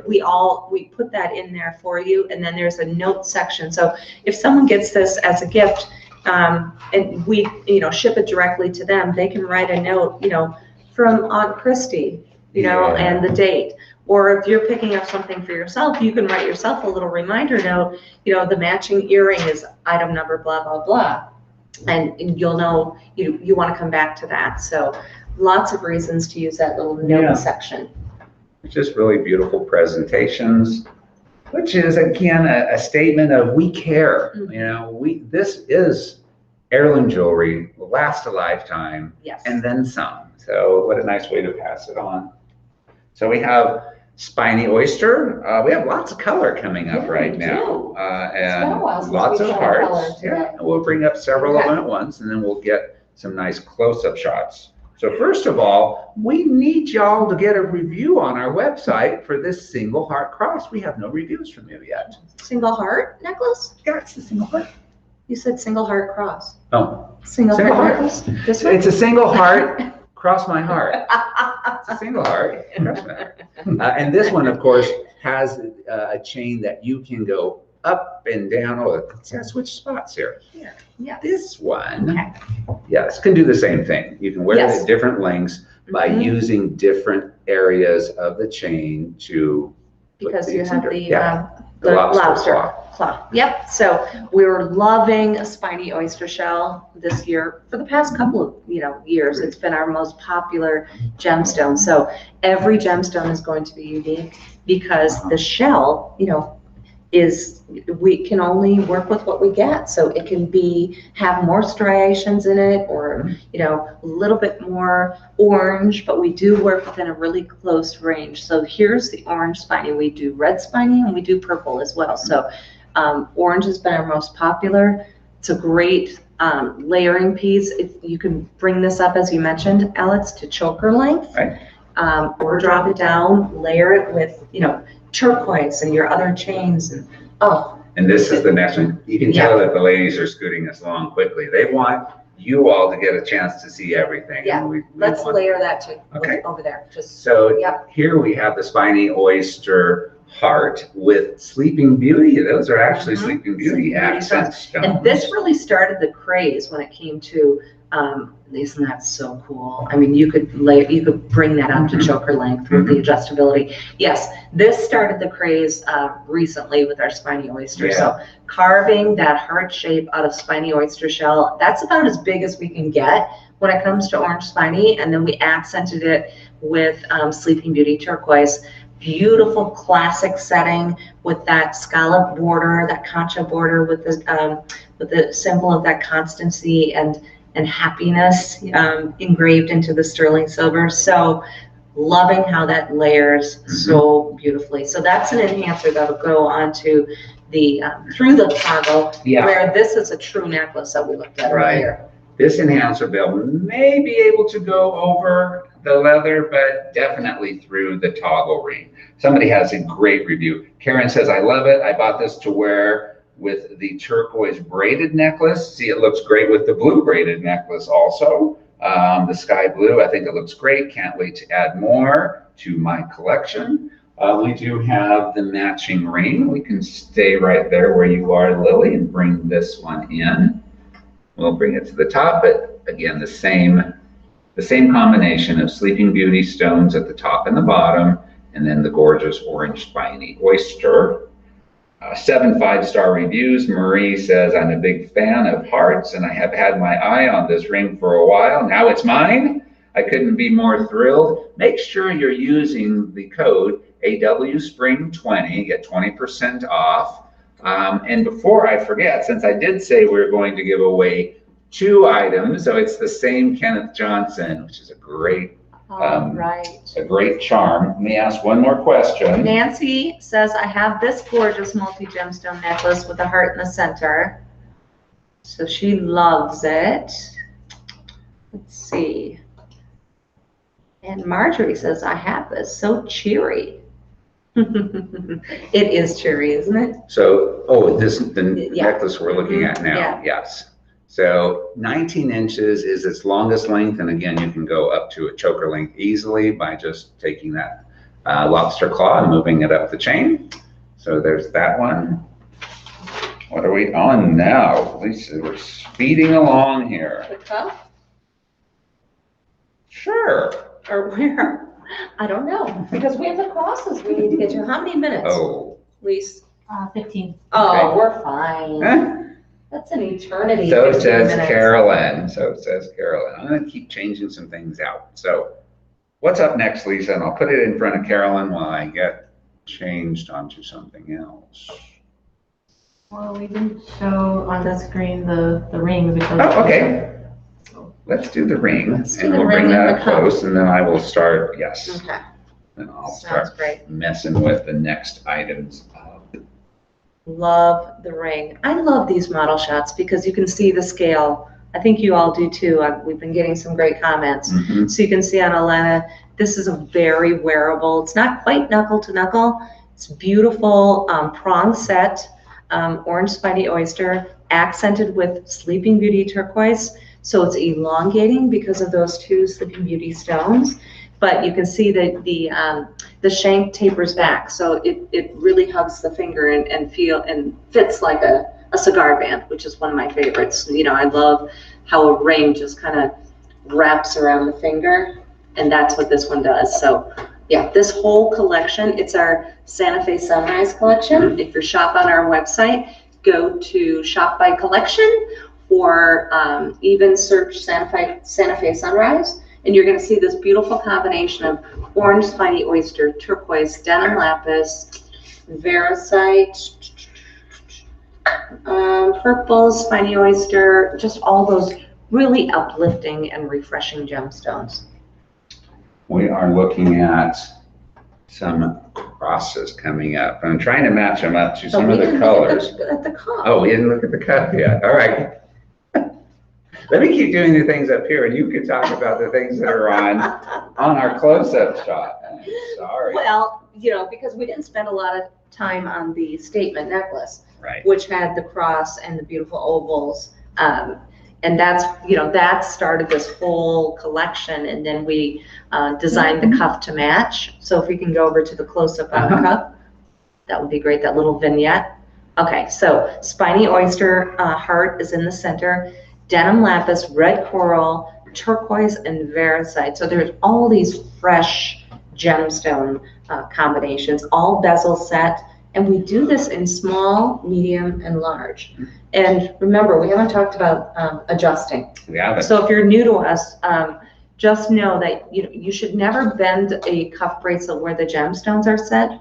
We put that in there for you. And then there's a note section. So if someone gets this as a gift, and we ship it directly to them, they can write a note, from Aunt Christy, and the date. Or if you're picking up something for yourself, you can write yourself a little reminder note, the matching earring is item number, blah, blah, blah. And you'll know you want to come back to that. So lots of reasons to use that little note section. Just really beautiful presentations, which is again a statement of we care. You know, this is heirloom jewelry, will last a lifetime, and then some. So what a nice way to pass it on. So we have Spiny Oyster. We have lots of color coming up right now, and lots of hearts. Yeah, and we'll bring up several of them at once, and then we'll get some nice close-up shots. So first of all, we need y'all to get a review on our website for this single heart cross. We have no reviews from you yet. Single heart necklace? Yeah, it's the single heart. You said single heart cross. Oh. Single heart necklace? This one? It's a single heart, cross my heart. It's a single heart, cross my heart. And this one, of course, has a chain that you can go up and down. Oh, let's switch spots here. Here. Yeah. This one, yes, can do the same thing. You can wear it at different lengths by using different areas of the chain to. Because you have the lobster claw. Yep. So we're loving a Spiny Oyster shell this year. For the past couple of years, it's been our most popular gemstone. So every gemstone is going to be unique because the shell, we can only work with what we get. So it can have more striations in it, or a little bit more orange, but we do work within a really close range. So here's the orange spiny. We do red spiny and we do purple as well. So orange has been our most popular. It's a great layering piece. If you can bring this up, as you mentioned, Alex, to choker length, or drop it down, layer it with turquoise and your other chains, and this is the next one. You can tell that the ladies are scooting this along quickly. They want you all to get a chance to see everything. Yeah, let's layer that too. Over there. Here we have the Spiny Oyster heart with Sleeping Beauty. Those are actually Sleeping Beauty accent stones. And this really started the craze when it came to isn't that so cool? I mean, you could bring that up to choker length with the adjustability. Yes, this started the craze recently with our Spiny Oyster. So carving that heart shape out of Spiny Oyster shell, that's about as big as we can get when it comes to orange spiny. And then we accented it with Sleeping Beauty turquoise. Beautiful classic setting with that scallop border, that concha border with the symbol of that constancy and happiness engraved into the sterling silver. So loving how that layers so beautifully. So that's an enhancer that'll go onto the through the toggle, where this is a true necklace that we looked at earlier. This enhancer bill may be able to go over the leather, but definitely through the toggle ring. Somebody has a great review. Karen says, I love it. I bought this to wear with the turquoise braided necklace. See, it looks great with the blue braided necklace also. The sky blue, I think it looks great. Can't wait to add more to my collection. We do have the matching ring. We can stay right there where you are, Lily, and bring this one in. We'll bring it to the top, but again, the same combination of Sleeping Beauty stones at the top and the bottom, and then the gorgeous orange Spiny Oyster. 7 5-star reviews. Marie says, I'm a big fan of hearts and I have had my eye on this ring for a while. Now it's mine. I couldn't be more thrilled. Make sure you're using the code AWSPRING20, get 20% off. And before I forget, since I did say we're going to give away 2 items, so it's the same Kenneth Johnson, which is a great a great charm. Let me ask one more question. Nancy says, I have this gorgeous multi-gemstone necklace with a heart in the center. So she loves it. Let's see. And Marjorie says, I have this. So cheery. It is cheery, isn't it? So, the necklace we're looking at now. Yes. So 19 inches is its longest length, and again, you can go up to a choker length easily by just taking that lobster claw and moving it up the chain. So there's that one. What are we on now? Lisa, we're speeding along here. The cuff? Sure. Or where? I don't know, because we have the crosses we need to get to. How many minutes? Oh. Lisa? 15. Oh, okay. We're fine. Huh? That's an eternity. So says Carolyn. So says Carolyn. I'm going to keep changing some things out. So what's up next, Lisa? And I'll put it in front of Carolyn while I get changed onto something else. Well, we didn't show on the screen the ring because. Oh, okay. Let's do the ring, and we'll bring that up close, and then I will start. Yes. Okay. And I'll Sounds start great. messing with the next items. Love the ring. I love these model shots because you can see the scale. I think you all do too. We've been getting some great comments. Mm-hmm. So you can see on Alana, this is a very wearable. It's not quite knuckle to knuckle. It's beautiful prong set, orange Spiny Oyster, accented with Sleeping Beauty turquoise. So it's elongating because of those two Sleeping Beauty stones. But you can see that the shank tapers back, so it really hugs the finger and fits like a cigar band, which is one of my favorites. You know, I love how a ring just kind of wraps around the finger, and that's what this one does. So yeah, this whole collection, it's our Santa Fe Sunrise collection. If you're shop on our website, go to Shop by Collection, or even search Santa Fe Sunrise. And you're going to see this beautiful combination of orange Spiny Oyster, turquoise, denim lapis, varicite, purple Spiny Oyster, just all those really uplifting and refreshing gemstones. We are looking at some crosses coming up. I'm trying to match them up to some of the colors. At the cup. Oh, we didn't look at the cup yet. All right. Let me keep doing the things up here, and you can talk about the things that are on our close-up shot. Sorry. Well, you know, because we didn't spend a lot of time on the statement necklace, right, which had the cross and the beautiful ovals. And that's, you know, that started this whole collection, and then we designed the cuff to match. So if we can go over to the close-up on the cuff, that would be great, that little vignette. Okay, so Spiny Oyster heart is in the center. Denim lapis, red coral, turquoise, and varicite. So there's all these fresh gemstone combinations, all bezel set. And we do this in small, medium, and large. And remember, we haven't talked about adjusting. We haven't. So if you're new to us, just know that you should never bend a cuff bracelet where the gemstones are set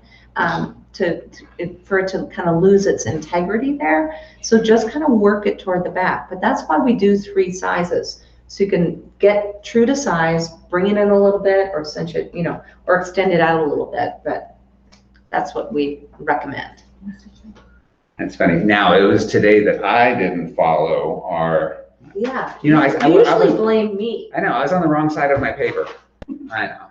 for it to kind of lose its integrity there. So just kind of work it toward the back. But that's why we do 3 sizes. So you can get true to size, bring it in a little bit, or cinch it, you know, or extend it out a little bit. But that's what we recommend. That's funny. Now, it was today that I didn't follow our. Yeah. You know, I usually blame me. I know. I was on the wrong side of my paper. I know.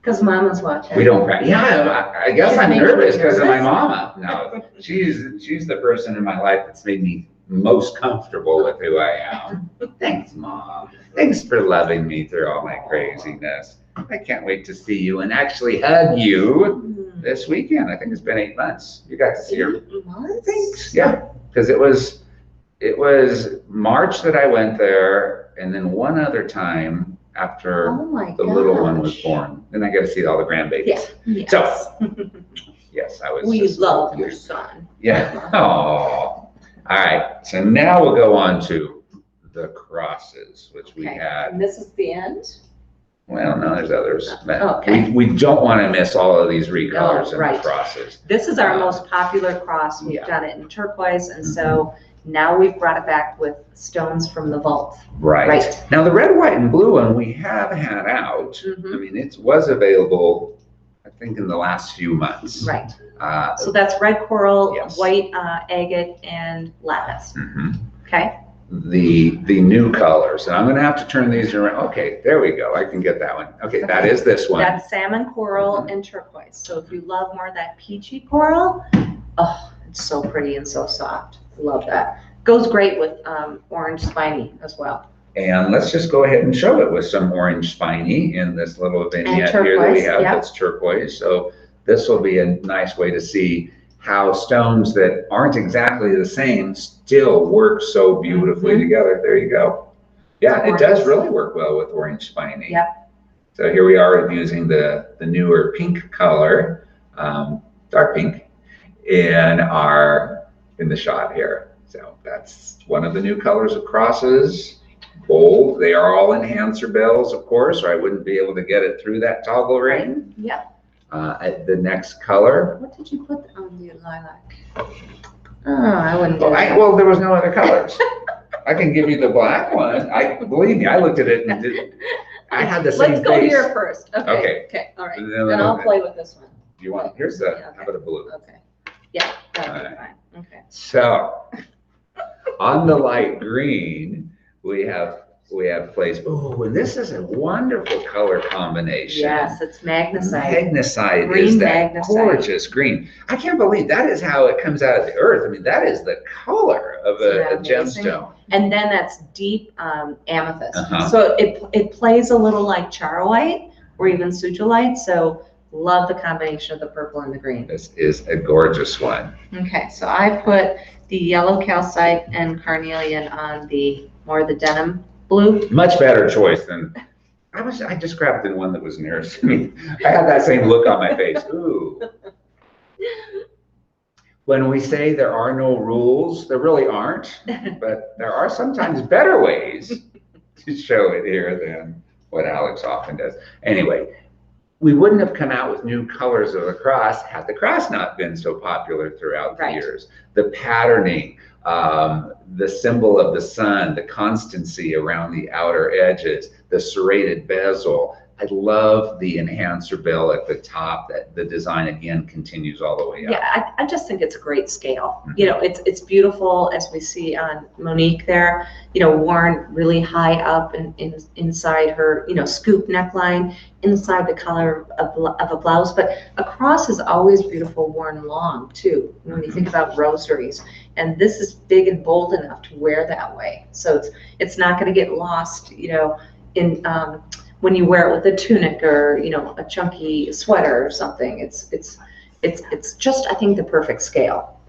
Because Mama's watching. We don't practice. Yeah, I guess I'm nervous because of my mama. No, she's the person in my life that's made me most comfortable with who I am. Thanks, Mom. Thanks for loving me through all my craziness. I can't wait to see you and actually hug you this weekend. I think it's been 8 months. You got to see her. 8 months? Thanks. Yeah, because it was March that I went there, and then one other time after the little one was born. Then I got to see all the grandbabies. Yeah. Yes. So, yes, I was. We love your son. Yeah. Oh. All right. So now we'll go on to the crosses, which we had. And this is the end? Well, no, there's others. Okay. We don't want to miss all of these recolors and right. crosses. This is our most popular cross. We've done it in turquoise, and so now we've brought it back with stones from the vault. Right. Now the red, white, and blue one we have had out. I mean, it was available, I think, in the last few months. Right. So that's red coral, white agate, and lapis. Okay. The new colors, and I'm going to have to turn these around. Okay, there we go. I can get that one. Okay, that is this one. That's salmon coral and turquoise. So if you love more of that peachy coral, oh, it's so pretty and so soft. Love that. Goes great with orange spiny as well. And let's just go ahead and show it with some orange spiny in this little vignette here that we have that's turquoise. So this will be a nice way to see how stones that aren't exactly the same still work so beautifully together. There you go. Yeah, it does really work well with orange spiny. Yep. So here we are using the newer pink color, dark pink, in the shot here. So that's one of the new colors of crosses. old. They are all enhancer bells, of course, or I wouldn't be able to get it through that toggle ring. Yep. The next color. What did you put on the lilac? Oh, I wouldn't do that. Well, there was no other colors. I can give you the black one. Believe me, I looked at it and I had the same Let's go face. here first. Okay. Okay, all right. And Then I'll play with this one. You want, here's the, Okay. how about a blue? Okay. Yeah, that'll be All right. fine. Okay. So, on the light green, we have placed, oh, and this is a wonderful color combination. Yes, it's magnesite. Magnesite Green is that magnesite. gorgeous green. I can't believe that is how it comes out of the earth. I mean, that is the color of a gemstone. And then that's deep amethyst. Uh-huh. So it plays a little like charoite or even sujolite. So love the combination of the purple and the green. This is a gorgeous one. Okay, so I put the yellow calcite and carnelian on the denim blue. Much better choice than, I just grabbed the one that was nearest to me. I had that same look on my face. Ooh. When we say there are no rules, there really aren't, but there are sometimes better ways to show it here than what Alex often does. Anyway, we wouldn't have come out with new colors of the cross had the cross not been so popular throughout the years. The patterning, the symbol of the sun, the constancy around the outer edges, the serrated bezel. I love the enhancer bell at the top. That the design again continues all the way up. Yeah, I just think it's a great scale. You know, it's beautiful as we see on Monique there. You know, worn really high up and inside her, you know, scoop neckline, inside the color of a blouse. But a cross is always beautiful worn long too. When you think about rosaries, and this is big and bold enough to wear that way. So it's not going to get lost, you know, in when you wear it with a tunic or, you know, a chunky sweater or something. It's just, I think, the perfect scale.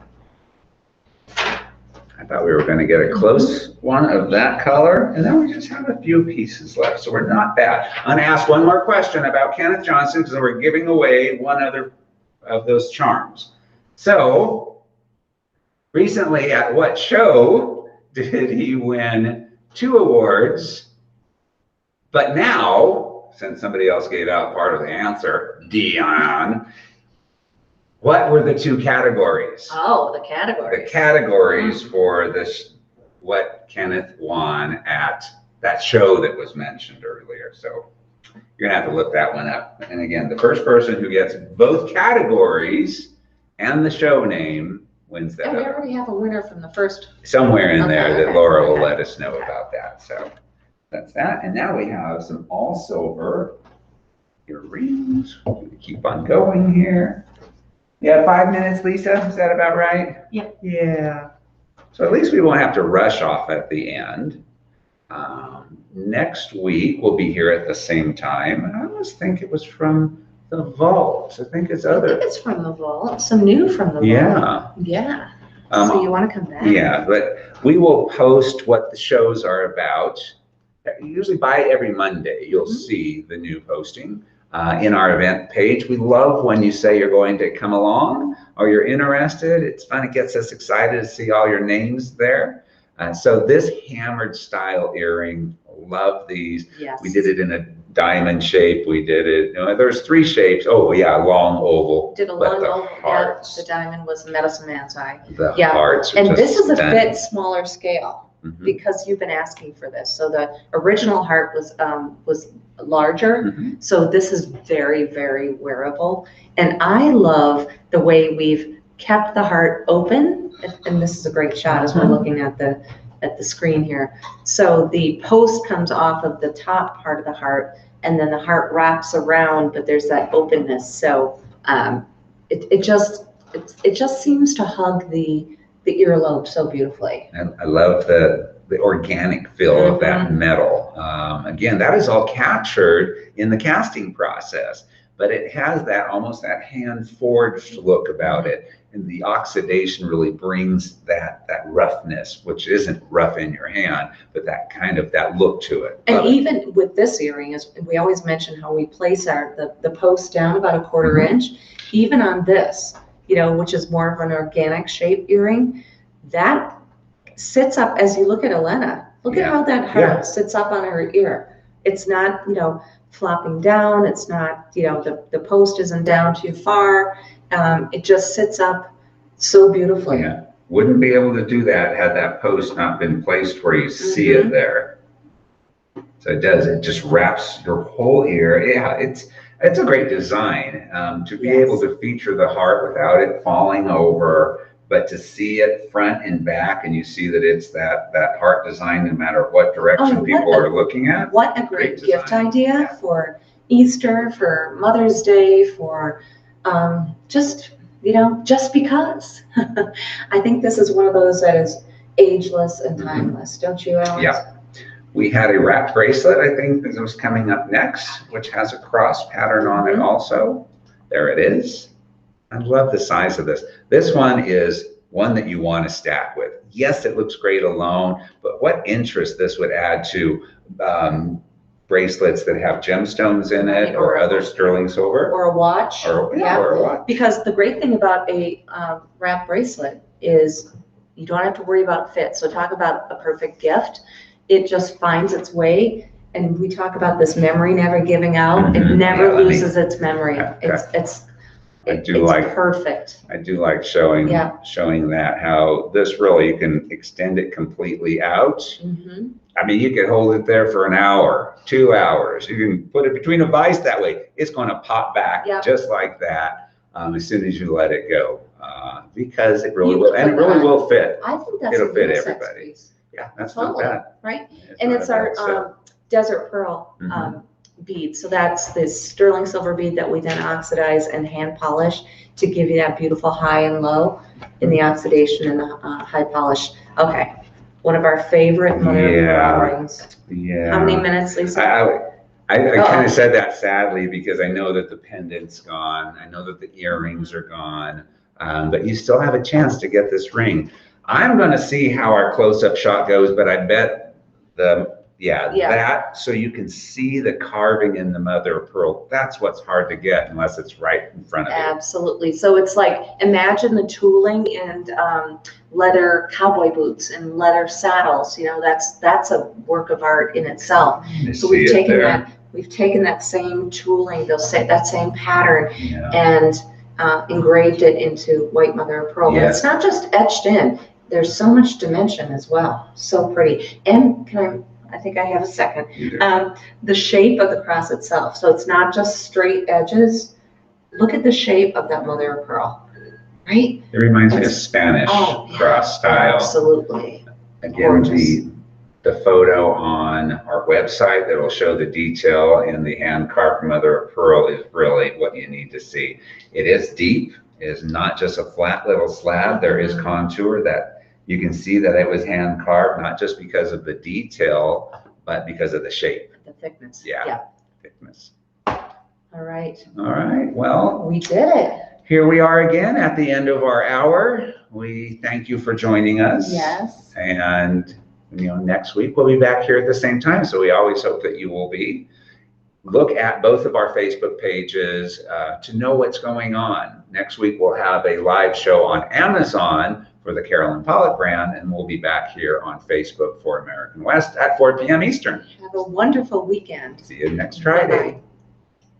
I thought we were going to get a close one of that color, and then we just have a few pieces left, so we're not bad. I'm going to ask one more question about Kenneth Johnson, because we're giving away one other of those charms. So, recently, at what show did he win 2 awards? But now, since somebody else gave out part of the answer, Dion, what were the 2 categories? Oh, the categories. The categories for this, what Kenneth won at that show that was mentioned earlier. So you're gonna have to look that one up. And again, the first person who gets both categories and the show name wins that. And we already have a winner from the first. Somewhere in there that Laura will let us know about that. So that's that. And now we have some all silver earrings. We keep on going here. Yeah, 5 minutes, Lisa. Is that about right? Yep. Yeah. So at least we won't have to rush off at the end. Next week we'll be here at the same time. And I always think it was from the vault. I think it's I think it's from the vault. Some new from the vault. Yeah. Yeah. So you want to come back? Yeah, but we will post what the shows are about. Usually by every Monday, you'll see the new posting in our event page. We love when you say you're going to come along or you're interested. It's fun. It gets us excited to see all your names there. So this hammered style earring, love these. Yes. We did it in a diamond shape. We did it, you know, there's 3 shapes. Oh yeah, long oval. Did a long oval. Hearts, yeah, the diamond was the medicine man's eye. The hearts. And this is a bit smaller scale. Because you've been asking for this. So the original heart was larger. So this is very, very wearable. And I love the way we've kept the heart open. And this is a great shot as we're looking at the screen here. So the post comes off of the top part of the heart, and then the heart wraps around, but there's that openness. So it just seems to hug the earlobe so beautifully. And I love the organic feel of that metal. Again, that is all captured in the casting process, but it has that almost that hand forged look about it. And the oxidation really brings that roughness, which isn't rough in your hand, but that kind of that look to it. And even with this earring, as we always mention how we place the post down about 1/4 inch, even on this, you know, which is more of an organic shape earring, that sits up as you look at Elena. Look at how that heart sits up on her ear. It's not, you know, flopping down. It's not, you know, the post isn't down too far. It just sits up so beautifully. Yeah, wouldn't be able to do that had that post not been placed where you see it there. So it does, it just wraps your whole ear. Yeah, it's a great design to be able to feature the heart without it falling over, but to see it front and back, and you see that it's that heart design no matter what direction people are looking at. What a great gift idea for Easter, for Mother's Day, for just, you know, just because. I think this is one of those that is ageless and timeless, don't you, Alex? Yeah. We had a wrap bracelet, I think, that was coming up next, which has a cross pattern on it also. There it is. I love the size of this. This one is one that you want to stack with. Yes, it looks great alone, but what interest this would add to bracelets that have gemstones in it, or other sterling silver. Or a watch. Or a watch. Because the great thing about a wrap bracelet is you don't have to worry about fit. So talk about a perfect gift. It just finds its way. And we talk about this memory never giving out. It never loses its memory. It's perfect. I do like showing that, how this really, you can extend it completely out. I mean, you could hold it there for an hour, 2 hours. You can put it between a vise that way. It's going to pop back just like that as soon as you let it go, because it really will, and it really will fit. I think that's it'll fit everybody. Yeah, that's not bad. Right? And it's our desert pearl bead. So that's this sterling silver bead that we then oxidize and hand polish to give you that beautiful high and low in the oxidation and the high polish. Okay. One of our favorite mother of pearl rings. Yeah. How many minutes, Lisa? I kind of said that sadly because I know that the pendant's gone. I know that the earrings are gone, but you still have a chance to get this ring. I'm going to see how our close-up shot goes, but I bet that, so you can see the carving in the mother of pearl. That's what's hard to get unless it's right in front of you. Absolutely. So it's like, imagine the tooling and leather cowboy boots and leather saddles. You know, that's a work of art in itself. So we've taken that same tooling, that same pattern, and engraved it into white mother of pearl. But it's not just etched in. There's so much dimension as well. So pretty. And I think I have a second. The shape of the cross itself. So it's not just straight edges. Look at the shape of that mother of pearl, right? It reminds me of Spanish cross style. Absolutely. Again, the photo on our website that will show the detail in the hand carved mother of pearl is really what you need to see. It is deep. It is not just a flat little slab. There is contour that you can see that it was hand carved, not just because of the detail, but because of the shape. The thickness. Yeah. Thickness. All right. All right. Well, we did it. Here we are again at the end of our hour. We thank you for joining us. Yes. And next week we'll be back here at the same time. So we always hope that you will be. Look at both of our Facebook pages to know what's going on. Next week we'll have a live show on Amazon for the Carolyn Pollock brand, and we'll be back here on Facebook for American West at 4 p.m. Eastern. Have a wonderful weekend. See you next Friday. Bye-bye.